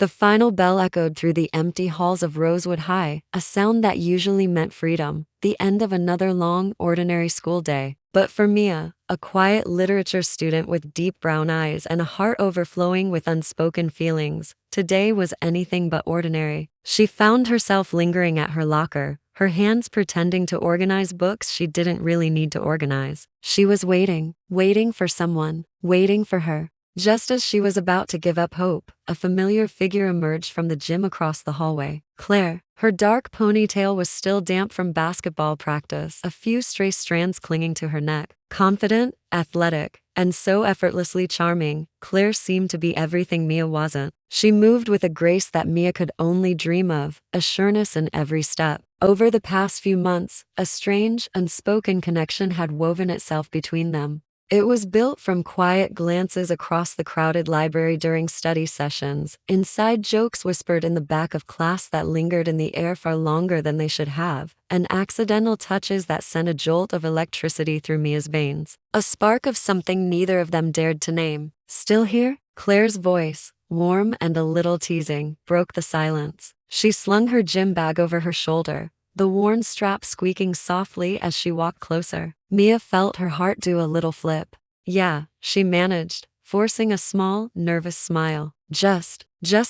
The final bell echoed through the empty halls of Rosewood High, a sound that usually meant freedom, the end of another long, ordinary school day. But for Mia, a quiet literature student with deep brown eyes and a heart overflowing with unspoken feelings, today was anything but ordinary. She found herself lingering at her locker, her hands pretending to organize books she didn't really need to organize. She was waiting for someone, waiting for her. Just as she was about to give up hope, a familiar figure emerged from the gym across the hallway. Claire. Her dark ponytail was still damp from basketball practice, a few stray strands clinging to her neck. Confident, athletic, and so effortlessly charming, Claire seemed to be everything Mia wasn't. She moved with a grace that Mia could only dream of, a sureness in every step. Over the past few months, a strange, unspoken connection had woven itself between them. It was built from quiet glances across the crowded library during study sessions, inside jokes whispered in the back of class that lingered in the air far longer than they should have, and accidental touches that sent a jolt of electricity through Mia's veins. A spark of something neither of them dared to name. Still here? Claire's voice, warm and a little teasing, broke the silence. She slung her gym bag over her shoulder, the worn strap squeaking softly as she walked closer. Mia felt her heart do a little flip. Yeah, she managed, forcing a small, nervous smile. Just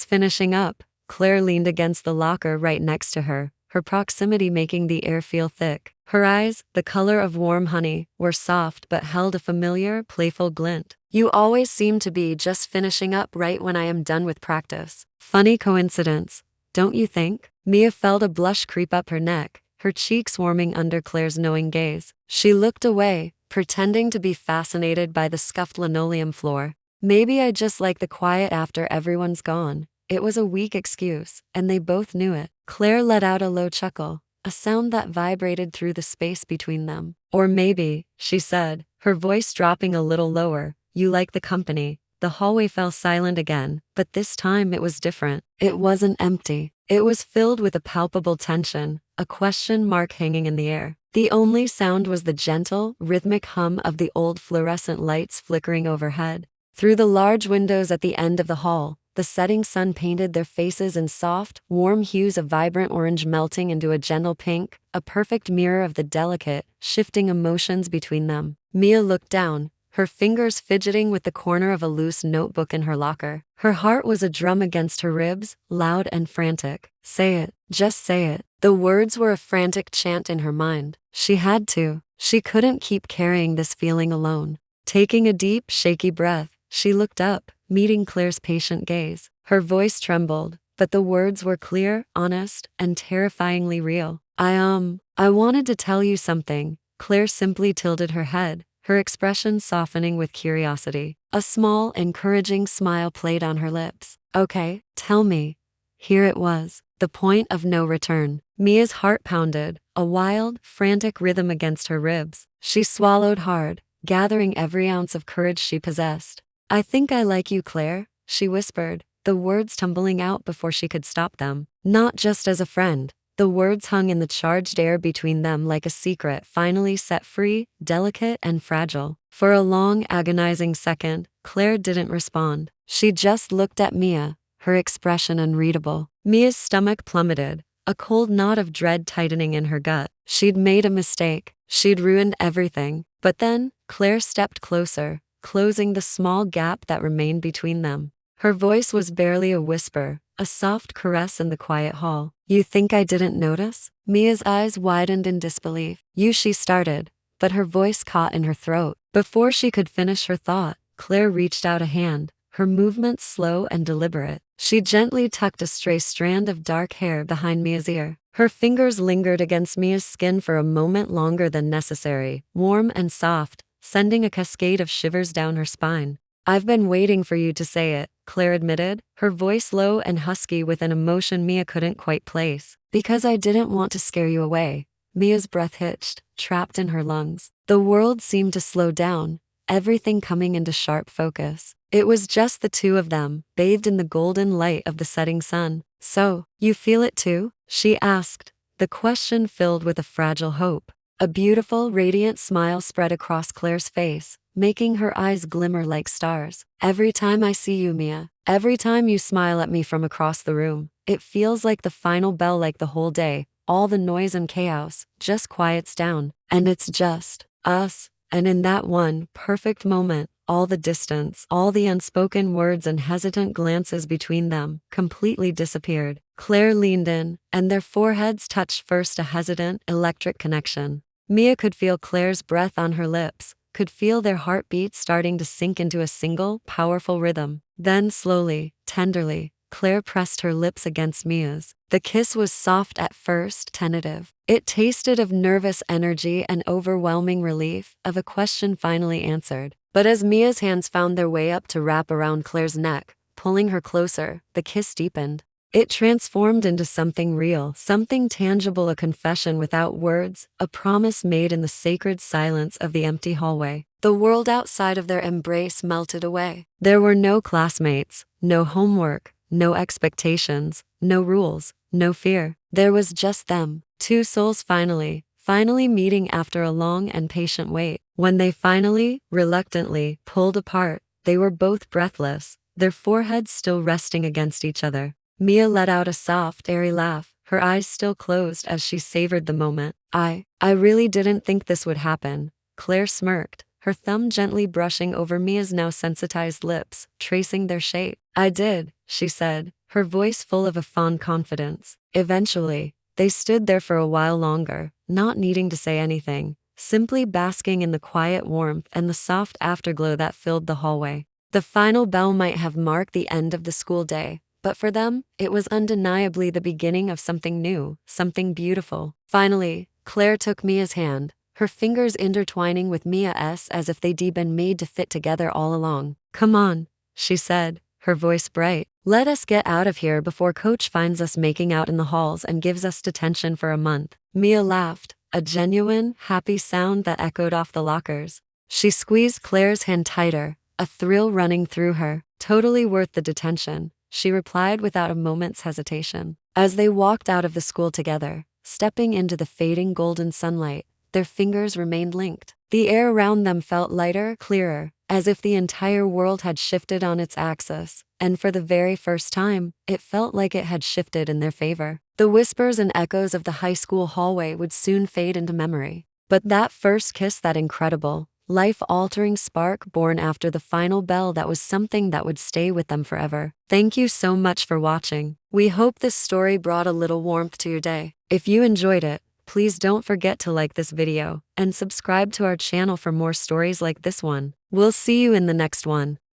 finishing up. Claire leaned against the locker right next to her, her proximity making the air feel thick. Her eyes, the color of warm honey, were soft but held a familiar, playful glint. You always seem to be just finishing up right when I am done with practice. Funny coincidence, don't you think? Mia felt a blush creep up her neck, her cheeks warming under Claire's knowing gaze. She looked away, pretending to be fascinated by the scuffed linoleum floor. Maybe I just like the quiet after everyone's gone. It was a weak excuse, and they both knew it. Claire let out a low chuckle, a sound that vibrated through the space between them. Or maybe, she said, her voice dropping a little lower, you like the company. The hallway fell silent again, but this time it was different. It wasn't empty. It was filled with a palpable tension, a question mark hanging in the air. The only sound was the gentle, rhythmic hum of the old fluorescent lights flickering overhead. Through the large windows at the end of the hall, the setting sun painted their faces in soft, warm hues of vibrant orange melting into a gentle pink, a perfect mirror of the delicate, shifting emotions between them. Mia looked down, her fingers fidgeting with the corner of a loose notebook in her locker. Her heart was a drum against her ribs, loud and frantic. Say it, just say it. The words were a frantic chant in her mind. She had to. She couldn't keep carrying this feeling alone. Taking a deep, shaky breath, she looked up, meeting Claire's patient gaze. Her voice trembled, but the words were clear, honest, and terrifyingly real. I wanted to tell you something. Claire simply tilted her head, her expression softening with curiosity. A small, encouraging smile played on her lips. Okay, tell me. Here it was, the point of no return. Mia's heart pounded, a wild, frantic rhythm against her ribs. She swallowed hard, gathering every ounce of courage she possessed. I think I like you, Claire, she whispered, the words tumbling out before she could stop them. Not just as a friend. The words hung in the charged air between them like a secret finally set free, delicate and fragile. For a long, agonizing second, Claire didn't respond. She just looked at Mia, her expression unreadable. Mia's stomach plummeted, a cold knot of dread tightening in her gut. She'd made a mistake. She'd ruined everything. But then, Claire stepped closer, closing the small gap that remained between them. Her voice was barely a whisper, a soft caress in the quiet hall. You think I didn't notice? Mia's eyes widened in disbelief. She started, but her voice caught in her throat. Before she could finish her thought, Claire reached out a hand, her movements slow and deliberate. She gently tucked a stray strand of dark hair behind Mia's ear. Her fingers lingered against Mia's skin for a moment longer than necessary, warm and soft, sending a cascade of shivers down her spine. I've been waiting for you to say it, Claire admitted, her voice low and husky with an emotion Mia couldn't quite place. Because I didn't want to scare you away. Mia's breath hitched, trapped in her lungs. The world seemed to slow down, everything coming into sharp focus. It was just the two of them, bathed in the golden light of the setting sun. So, you feel it too? She asked, the question filled with a fragile hope. A beautiful, radiant smile spread across Claire's face, making her eyes glimmer like stars. Every time I see you, Mia, Every time you smile at me from across the room, it feels like the final bell, like the whole day, all the noise and chaos just quiets down, and it's just us. And in that one perfect moment, all the distance, all the unspoken words and hesitant glances between them completely disappeared. Claire leaned in, and their foreheads touched first, a hesitant, electric connection. Mia could feel Claire's breath on her lips, could feel their heartbeats starting to sink into a single, powerful rhythm. Then slowly, tenderly, Claire pressed her lips against Mia's. The kiss was soft at first, tentative. It tasted of nervous energy and overwhelming relief, of a question finally answered. But as Mia's hands found their way up to wrap around Claire's neck, pulling her closer, the kiss deepened. It transformed into something real, something tangible, a confession without words, a promise made in the sacred silence of the empty hallway. The world outside of their embrace melted away. There were no classmates, no homework, no expectations, no rules, no fear. There was just them, two souls finally meeting after a long and patient wait. When they finally, reluctantly, pulled apart, they were both breathless, their foreheads still resting against each other. Mia let out a soft, airy laugh, her eyes still closed as she savored the moment. I really didn't think this would happen. Claire smirked, her thumb gently brushing over Mia's now sensitized lips, tracing their shape. I did, she said, her voice full of a fond confidence. Eventually, they stood there for a while longer, not needing to say anything, simply basking in the quiet warmth and the soft afterglow that filled the hallway. The final bell might have marked the end of the school day, but for them, it was undeniably the beginning of something new, something beautiful. Finally, Claire took Mia's hand, her fingers intertwining with Mia's as if they'd been made to fit together all along. Come on, she said, her voice bright. Let us get out of here before Coach finds us making out in the halls and gives us detention for a month. Mia laughed, a genuine, happy sound that echoed off the lockers. She squeezed Claire's hand tighter, a thrill running through her. Totally worth the detention, she replied without a moment's hesitation. As they walked out of the school together, stepping into the fading golden sunlight, their fingers remained linked. The air around them felt lighter, clearer, as if the entire world had shifted on its axis, and for the very first time, it felt like it had shifted in their favor. The whispers and echoes of the high school hallway would soon fade into memory. But that first kiss, that incredible, life-altering spark born after the final bell, that was something that would stay with them forever. Thank you so much for watching. We hope this story brought a little warmth to your day. If you enjoyed it, please don't forget to like this video and subscribe to our channel for more stories like this one. We'll see you in the next one.